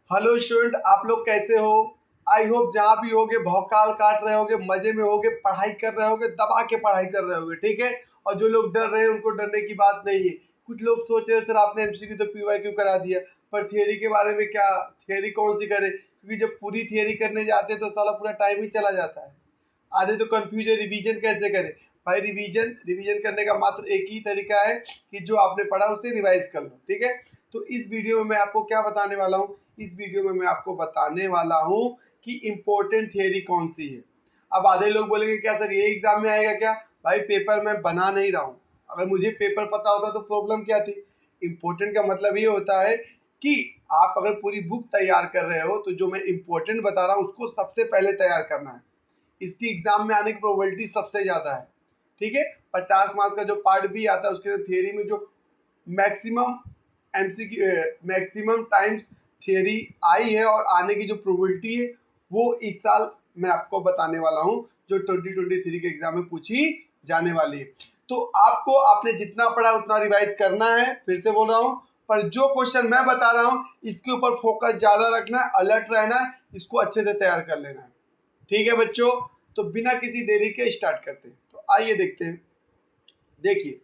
Hello student, आप लोग कैसे हो? आई होप जहाँ भी होगे भौकाल काट रहे होगे, मजे में होगे, पढ़ाई कर रहे होगे, दबा के पढ़ाई कर रहे होगे, ठीक है। और जो लोग डर रहे हैं उनको डरने की बात नहीं है। कुछ लोग सोच रहे हैं सर आपने एमसीक्यू तो पीवाईक्यू करा दिया, पर थियरी के बारे में क्या? थियरी कौन सी करे? क्योंकि जब पूरी थियरी करने जाते हैं तो साला पूरा टाइम ही चला जाता है। आधे तो कंफ्यूज है रिवीजन कैसे करें। भाई रिवीजन करने का मात्र एक ही तरीका है कि जो आपने पढ़ा उसे रिवाइज कर लो, ठीक है। तो इस वीडियो में मैं आपको क्या बताने वाला हूँ? इस वीडियो में मैं आपको बताने वाला हूँ कि इम्पोर्टेंट थियरी कौन सी है। अब आधे लोग बोलेंगे क्या सर ये एग्जाम में आएगा क्या? भाई पेपर मैं बना नहीं रहा हूँ। अगर मुझे पेपर पता होता तो प्रॉब्लम क्या थी? इम्पोर्टेंट का मतलब ये होता है कि आप अगर पूरी बुक तैयार कर रहे हो तो जो मैं इम्पोर्टेंट बता रहा हूँ उसको सबसे पहले तैयार करना है। इसकी एग्जाम में आने की प्रोबेबिलिटी सबसे ज़्यादा है, ठीक है। 50 मार्क्स का जो पार्ट भी आता है उसके थियरी में जो maximum MCQ maximum times theory आई है और आने की जो प्रोबेबिलिटी है वो इस साल मैं आपको बताने वाला हूँ, जो 2023 के एग्जाम में पूछी जाने वाली है। तो आपको आपने जितना पढ़ा उतना रिवाइज करना है, फिर से बोल रहा हूँ। पर जो क्वेश्चन मैं बता रहा हूँ इसके ऊपर फोकस ज़्यादा रखना है, अलर्ट रहना है, इसको अच्छे से तैयार कर लेना है, ठीक है बच्चों। तो बिना किसी देरी के स्टार्ट करते हैं। तो आइए देखते हैं। देखिए,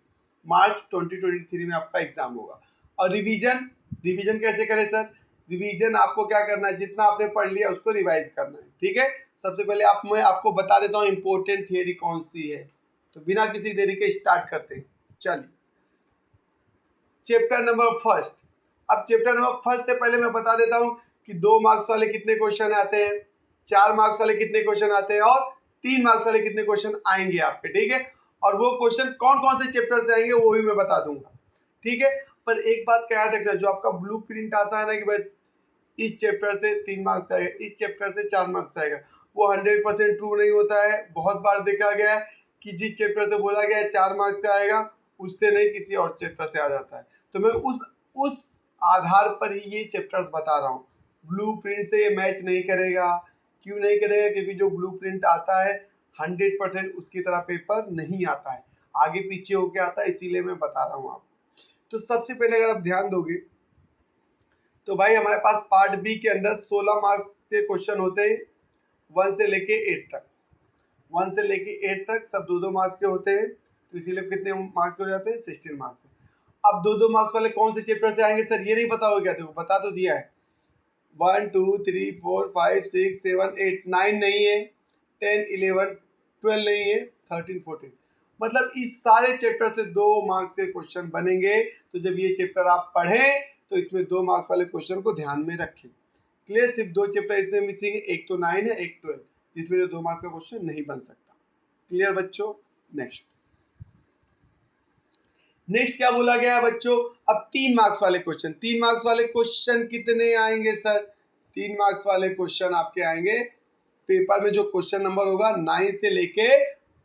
मार्च 2023 में आपका एग्जाम होगा और रिवीजन कैसे करें सर? रिवीजन आपको क्या करना है, जितना आपने पढ़ लिया उसको रिवाइज करना है, ठीक है। सबसे पहले मैं आपको बता देता हूँ इंपॉर्टेंट थियरी कौन सी है। तो बिना किसी देरी के स्टार्ट करते हैं। चलिए, चैप्टर नंबर फर्स्ट। अब चैप्टर नंबर फर्स्ट से पहले मैं बता देता हूँ कि 2 मार्क्स वाले कितने क्वेश्चन आते हैं, 4 मार्क्स वाले कितने क्वेश्चन आते हैं और 3 मार्क्स वाले कितने क्वेश्चन आएंगे आपके, ठीक है। और वो क्वेश्चन कौन कौन से चैप्टर से आएंगे वो भी मैं बता दूंगा, ठीक है। पर एक बात क्या याद रखना, जो आपका ब्लू प्रिंट आता है ना कि भाई इस चैप्टर से 3 मार्क्स आएगा, इस चैप्टर से 4 मार्क्स आएगा, वो 100% ट्रू नहीं होता है। बहुत बार देखा गया है कि जिस चैप्टर से बोला गया है 4 मार्क्स का आएगा उससे नहीं किसी और चैप्टर से आ जाता है। तो मैं उस आधार पर ही ये चैप्टर्स बता रहा हूँ। ब्लू प्रिंट से ये मैच नहीं करेगा। क्यों नहीं करेगा? क्योंकि जो ब्लू प्रिंट आता है 100% उसकी तरह पेपर नहीं आता है, आगे पीछे होके आता है, इसीलिए मैं बता रहा हूँ आपको। तो सबसे पहले अगर आप ध्यान दोगे तो भाई हमारे पास पार्ट बी के अंदर 16 मार्क्स के क्वेश्चन होते हैं, 1 से लेके 8 तक। 1 से लेके 8 तक सब 2-2 मार्क्स के होते हैं, तो इसीलिए कितने मार्क्स हो जाते हैं? 16 मार्क्स। अब 2-2 मार्क्स वाले कौन से चैप्टर से आएंगे सर? ये नहीं पता हो गया? देखो बता तो दिया है। 1 2 3 4 5 6 7 8 9 नहीं है, 10 11 12 नहीं है, 13 14। मतलब इस सारे चैप्टर से 2 मार्क्स के क्वेश्चन बनेंगे। तो जब ये चैप्टर आप पढ़ें तो इसमें 2 मार्क्स वाले क्वेश्चन को ध्यान में रखें। क्लियर? सिर्फ 2 चैप्टर इसमें मिसिंग है, एक तो 9 है, एक 12, जिसमें जो 2 मार्क्स का क्वेश्चन नहीं बन सकता। क्लियर बच्चों? नेक्स्ट क्या बोला गया है बच्चों? अब 3 मार्क्स वाले क्वेश्चन। 3 मार्क्स वाले क्वेश्चन कितने आएंगे सर? 3 मार्क्स वाले क्वेश्चन आपके आएंगे पेपर में, जो क्वेश्चन नंबर होगा 9 से लेके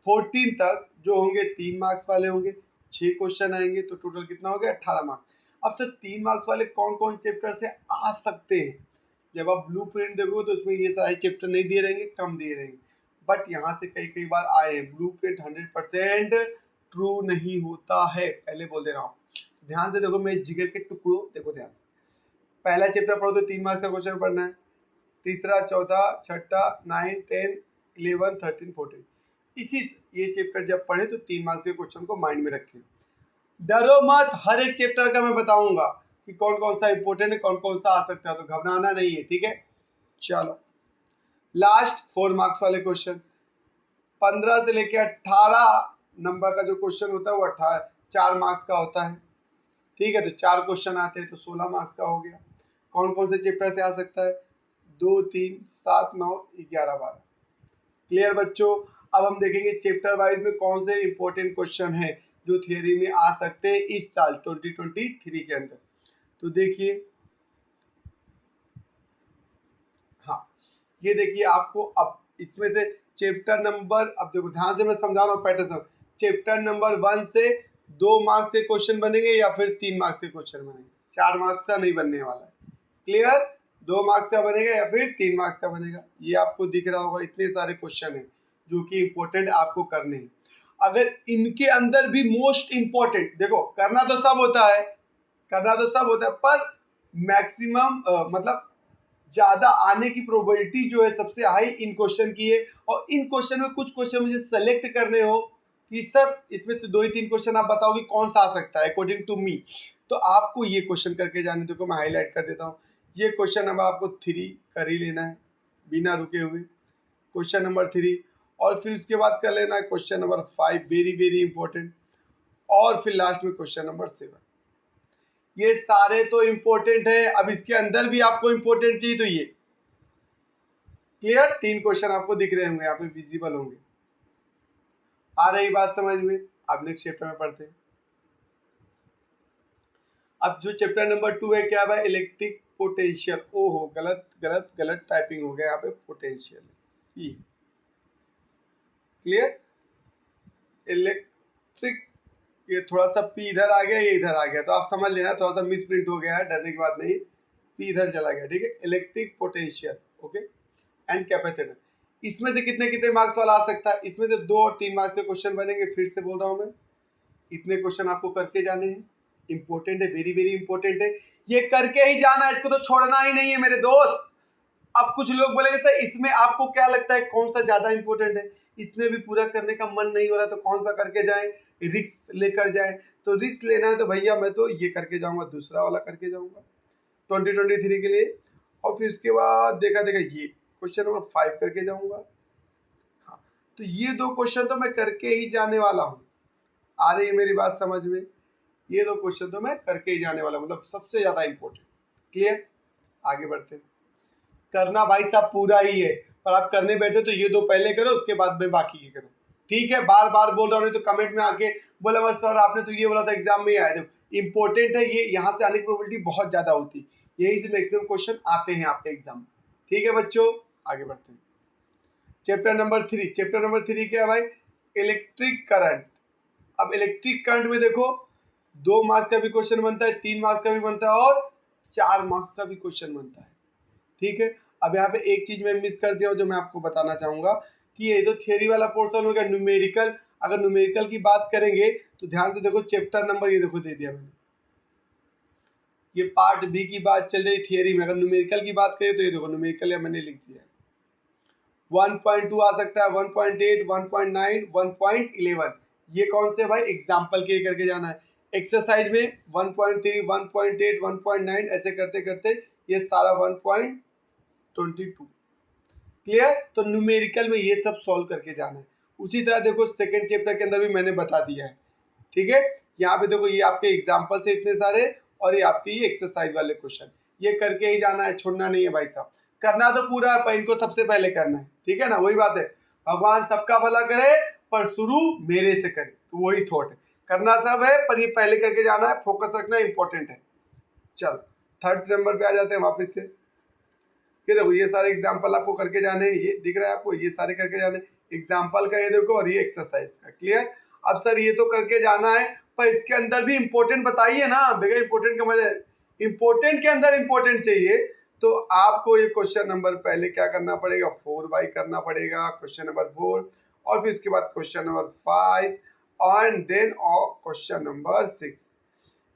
14 तक जो होंगे 3 मार्क्स वाले होंगे। 6 क्वेश्चन आएंगे तो टोटल कितना हो गया? 18 मार्क्स। अब सर 3 मार्क्स वाले कौन कौन चैप्टर से आ सकते हैं? जब आप ब्लू प्रिंट देखोगे तो उसमें ये सारे चैप्टर नहीं दिए रहेंगे, कम दिए रहेंगे, बट यहाँ से कई कई बार आए हैं। ब्लू प्रिंट 100% ट्रू नहीं होता है, पहले बोल दे रहा हूँ। ध्यान से देखो, मेरे जिगर के टुकड़ों, देखो ध्यान से। पहला चैप्टर पढ़ो तो 3 मार्क्स का क्वेश्चन पढ़ना है, तीसरा, चौथा, छठा, 9 10 11 13 14। इसी ये चैप्टर जब पढ़े तो 3 मार्क्स के क्वेश्चन को माइंड में रखें। डरो मत, हर एक चैप्टर का मैं बताऊंगा कि कौन कौन सा इंपॉर्टेंट है, कौन कौन सा आ सकता है, तो घबराना नहीं है, ठीक है। चलो, लास्ट 4 मार्क्स वाले क्वेश्चन। 15 से लेकर 18 नंबर का जो क्वेश्चन होता है वो 4 मार्क्स का होता है, ठीक है। तो 4 क्वेश्चन आते हैं तो 16 मार्क्स का हो गया। कौन कौन से चैप्टर से आ सकता है? 2 3 7 9 11 12। क्लियर बच्चों? अब हम देखेंगे चैप्टर वाइज में कौन से इंपॉर्टेंट क्वेश्चन है जो थियरी में आ सकते हैं इस साल 2023 के अंदर। तो देखिए, हाँ, ये देखिए आपको अब इसमें से चैप्टर नंबर, अब देखो ध्यान से मैं समझा रहा हूँ पैटर्न। चैप्टर नंबर 1 से 2 मार्क्स के क्वेश्चन बनेंगे या फिर 3 मार्क्स के क्वेश्चन बनेंगे। 4 मार्क्स का नहीं बनने वाला है। क्लियर? 2 मार्क्स का बनेगा या फिर 3 मार्क्स का बनेगा। ये आपको दिख रहा होगा, इतने सारे क्वेश्चन हैं जो कि इम्पोर्टेंट आपको करने हैं। अगर इनके अंदर भी मोस्ट इम्पोर्टेंट, देखो करना तो सब होता है, पर मैक्सिमम मतलब ज़्यादा आने की प्रोबेबिलिटी जो है सबसे हाई इन क्वेश्चन की है। और इन क्वेश्चन में कुछ क्वेश्चन मुझे सेलेक्ट करने हो कि सर इसमें से 2 ही 3 क्वेश्चन आप बताओ कि कौन सा आ सकता है अकॉर्डिंग टू मी, तो आपको ये क्वेश्चन करके जाने। देखो मैं हाईलाइट कर देता हूँ। ये क्वेश्चन नंबर आपको 3 कर ही लेना है बिना रुके हुए, क्वेश्चन नंबर 3। और फिर उसके बाद कर लेना है question number 5, very very important. और फिर लास्ट में क्वेश्चन नंबर 7। ये सारे तो इंपॉर्टेंट है। अब इसके अंदर भी आपको इंपॉर्टेंट चाहिए तो ये क्लियर 3 क्वेश्चन आपको दिख रहे होंगे, यहाँ पे विजिबल होंगे। आ रही बात समझ में? अब नेक्स्ट चैप्टर में पढ़ते हैं। अब जो चैप्टर नंबर 2 है क्या है? Electric potential. ओहो गलत गलत गलत टाइपिंग हो गया यहाँ पे, पोटेंशियल क्लियर। इलेक्ट्रिक, ये थोड़ा सा पी इधर आ गया, ये इधर आ गया, तो आप समझ लेना थोड़ा सा मिस प्रिंट हो गया है, डरने की बात नहीं, पी इधर चला गया, ठीक है। Electric potential okay and capacitor. इसमें से कितने कितने मार्क्स वाला आ सकता है? इसमें से 2 और 3 मार्क्स के क्वेश्चन बनेंगे। फिर से बोल रहा हूँ मैं, इतने क्वेश्चन आपको करके जाने हैं, इंपॉर्टेंट है, वेरी वेरी इंपॉर्टेंट है, ये करके ही जाना है, इसको तो छोड़ना ही नहीं है मेरे दोस्त। अब कुछ लोग बोलेंगे सर इसमें आपको क्या लगता है कौन सा ज्यादा इंपॉर्टेंट है, इसमें भी पूरा करने का मन नहीं हो रहा तो कौन सा करके जाएं, रिस्क लेकर जाएं। तो रिस्क लेना है तो भैया मैं तो ये करके जाऊंगा, दूसरा वाला करके जाऊंगा 2023 के लिए। और फिर उसके बाद देखा देखा ये क्वेश्चन नंबर 5 करके जाऊंगा। हाँ, तो ये 2 क्वेश्चन तो मैं करके ही जाने वाला हूँ। आ रही है मेरी बात समझ में? ये 2 क्वेश्चन तो मैं करके ही जाने वाला, मतलब सबसे ज्यादा इंपॉर्टेंट। क्लियर, आगे बढ़ते हैं। करना भाई साहब पूरा ही है, पर आप करने बैठे तो ये 2 पहले करो, उसके बाद में बाकी की करो, ठीक है। बार बार बोल रहा हूँ, नहीं तो कमेंट में आके बोला बस सर आपने तो ये बोला था एग्जाम में ही आया। देखो इंपॉर्टेंट है ये, यहाँ से आने की प्रोबेबिलिटी बहुत ज्यादा होती है, यही से मैक्सिमम क्वेश्चन आते हैं आपके एग्जाम में, ठीक है बच्चों। आगे बढ़ते हैं। चैप्टर नंबर 3, चैप्टर नंबर 3 क्या है भाई? Electric current. अब इलेक्ट्रिक करंट में देखो 2 मार्क्स का भी क्वेश्चन बनता है, 3 मार्क्स का भी बनता है और 4 मार्क्स का भी क्वेश्चन बनता है, ठीक है। अब यहाँ पे एक चीज मैं मिस कर दिया जो मैं आपको बताना चाहूंगा कि ये तो थियरी वाला पोर्शन हो गया, न्यूमेरिकल। अगर न्यूमेरिकल की बात करेंगे तो ध्यान से देखो, चैप्टर नंबर ये देखो दे दिया मैंने, ये पार्ट बी की बात चल रही थियरी में। अगर न्यूमेरिकल की बात करें तो ये देखो न्यूमेरिकल या मैंने लिख दिया 1.2 आ सकता है, 1.8, 1.9, 1.11। ये कौन से भाई? एग्जाम्पल के करके जाना है। एक्सरसाइज में 1.3, 1.8, 1.9 ऐसे करते करते ये सारा 1.22। क्लियर, तो न्यूमेरिकल में ये सब सॉल्व करके जाना है। उसी तरह देखो सेकंड चैप्टर के अंदर भी मैंने बता दिया है, ठीक है। यहाँ पे देखो ये आपके एग्जाम्पल से इतने सारे, और ये आपके ये एक्सरसाइज वाले क्वेश्चन, ये करके ही जाना है, छोड़ना नहीं है भाई साहब। करना तो पूरा है, पर इनको सबसे पहले करना है, ठीक है ना। वही बात है, भगवान सबका भला करे पर शुरू मेरे से करे, तो वही थॉट है। करना सब है पर ये पहले करके जाना है, फोकस रखना इंपॉर्टेंट है। चलो थर्ड नंबर पे आ जाते हैं वापस से। ये देखो ये सारे एग्जाम्पल आपको करके जाने हैं, ये दिख रहा है आपको, ये सारे करके जाने एग्जाम्पल का, ये देखो, और ये एक्सरसाइज का। क्लियर। अब सर ये तो करके जाना है, पर इसके अंदर भी इंपॉर्टेंट बताइए ना बेटा, इंपॉर्टेंट का मतलब इंपॉर्टेंट के अंदर इंपॉर्टेंट चाहिए, तो आपको ये क्वेश्चन नंबर पहले क्या करना पड़ेगा, 4 बाई करना पड़ेगा, क्वेश्चन नंबर 4, और फिर उसके बाद question number 5 and then question number 6।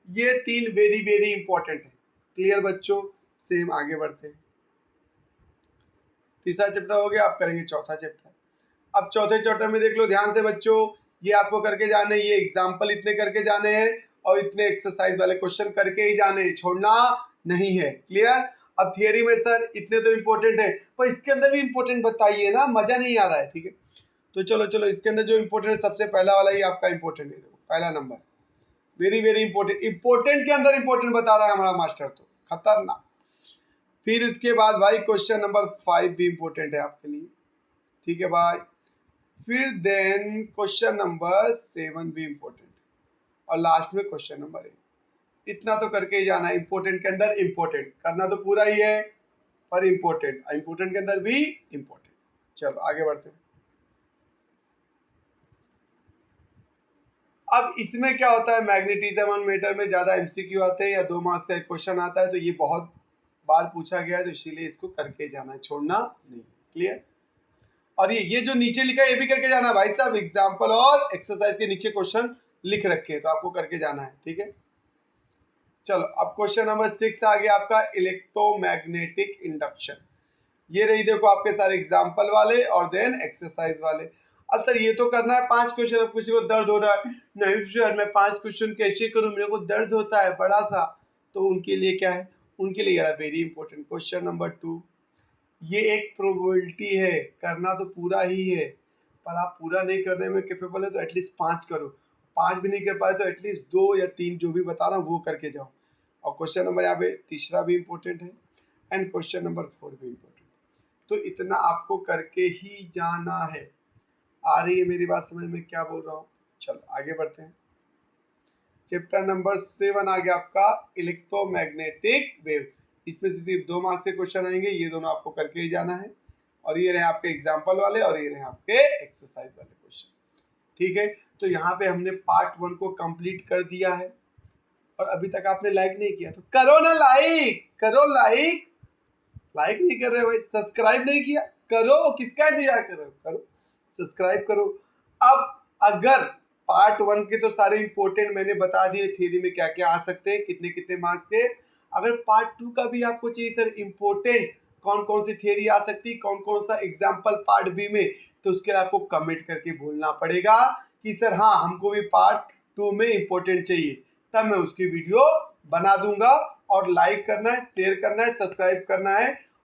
ये 3 वेरी वेरी इंपॉर्टेंट है। क्लियर बच्चों, सेम आगे बढ़ते हैं। तीसरा चैप्टर हो गया, आप करेंगे चौथा चैप्टर। अब चौथे चैप्टर में देख लो ध्यान से बच्चों, ये आपको करके जाने, ये एग्जाम्पल इतने करके जाने हैं और इतने एक्सरसाइज वाले क्वेश्चन करके ही जाने, छोड़ना नहीं है। क्लियर। अब थियरी में सर इतने तो इंपॉर्टेंट है, पर इसके अंदर भी इंपॉर्टेंट बताइए ना, मजा नहीं आ रहा है, ठीक है। तो चलो चलो इसके अंदर जो इंपॉर्टेंट है, सबसे पहला वाला ही आपका इंपॉर्टेंट है, पहला number, very very important. Important के अंदर इंपॉर्टेंट बता रहा है हमारा मास्टर, तो खतरनाक। फिर उसके बाद भाई क्वेश्चन नंबर 5 भी इंपॉर्टेंट है आपके लिए, ठीक है भाई। फिर देन क्वेश्चन नंबर 7 भी इंपॉर्टेंट है, और लास्ट में क्वेश्चन नंबर 8। इतना तो करके ही जाना है, इंपॉर्टेंट के अंदर इंपॉर्टेंट, करना तो पूरा ही है पर इंपॉर्टेंट, इंपॉर्टेंट के अंदर भी इंपॉर्टेंट। चलो आगे बढ़ते हैं। अब इसमें क्या होता है, मैग्नेटिज्म और मैटर में ज्यादा एमसीक्यू आते हैं या 2 मार्क्स का एक क्वेश्चन आता है, तो ये बहुत बार पूछा गया है, तो इसीलिए इसको करके जाना है, छोड़ना नहीं। क्लियर। और ये जो नीचे लिखा है ये भी करके जाना है भाई साहब, एग्जाम्पल और एक्सरसाइज के नीचे क्वेश्चन लिख रखे हैं, तो आपको करके जाना है, ठीक है। चलो अब क्वेश्चन नंबर 6 आ गया आपका इलेक्ट्रोमैग्नेटिक इंडक्शन। ये रही देखो आपके सारे एग्जाम्पल वाले और देन एक्सरसाइज वाले। अब सर ये तो करना है 5 क्वेश्चन, अब किसी को दर्द हो रहा है, नहीं सर मैं 5 क्वेश्चन कैसे करूं, मेरे को दर्द होता है बड़ा सा, तो उनके लिए क्या है, उनके लिए यार वेरी इंपॉर्टेंट क्वेश्चन नंबर 2। ये एक प्रोबेबिलिटी है, करना तो पूरा ही है, पर आप पूरा नहीं करने में कैपेबल है तो एटलीस्ट 5 करो, 5 भी नहीं कर पाए तो एटलीस्ट 2 या 3 जो भी बता रहा हूँ वो करके जाओ। और क्वेश्चन नंबर यहाँ पे तीसरा भी इम्पोर्टेंट है एंड क्वेश्चन नंबर 4 भी इम्पोर्टेंट। तो इतना आपको करके ही जाना है। आ रही है मेरी बात समझ में क्या बोल रहा हूँ? चलो आगे बढ़ते हैं। चैप्टर नंबर 7 आ गया आपका इलेक्ट्रोमैग्नेटिक वेव। इसमें से सिर्फ 2 मार्क्स के क्वेश्चन आएंगे, ये दोनों आपको करके ही जाना है। और ये रहे आपके एग्जाम्पल वाले और ये रहे आपके एक्सरसाइज वाले क्वेश्चन। ठीक है, तो यहाँ पे हमने पार्ट 1 को कंप्लीट कर दिया है। और अभी तक आपने लाइक नहीं किया तो करो ना लाइक, करो लाइक। लाइक नहीं कर रहे भाई, सब्सक्राइब नहीं किया, करो, किसका इंतजार कर रहे हो, करो सब्सक्राइब करो। अब अगर पार्ट 1 के तो सारे इंपॉर्टेंट मैंने बता दिए, थ्योरी में क्या क्या आ सकते हैं, कितने कितने मार्क्स के। अगर पार्ट 2 का भी आपको चाहिए सर इंपॉर्टेंट कौन कौन सी थ्योरी आ सकती है, कौन कौन सा एग्जाम्पल पार्ट बी में, तो उसके लिए आपको कमेंट करके बोलना पड़ेगा कि सर हाँ हमको भी पार्ट 2 में इंपॉर्टेंट चाहिए, तब मैं उसकी वीडियो बना दूंगा। और लाइक करना है, शेयर करना है, सब्सक्राइब करना है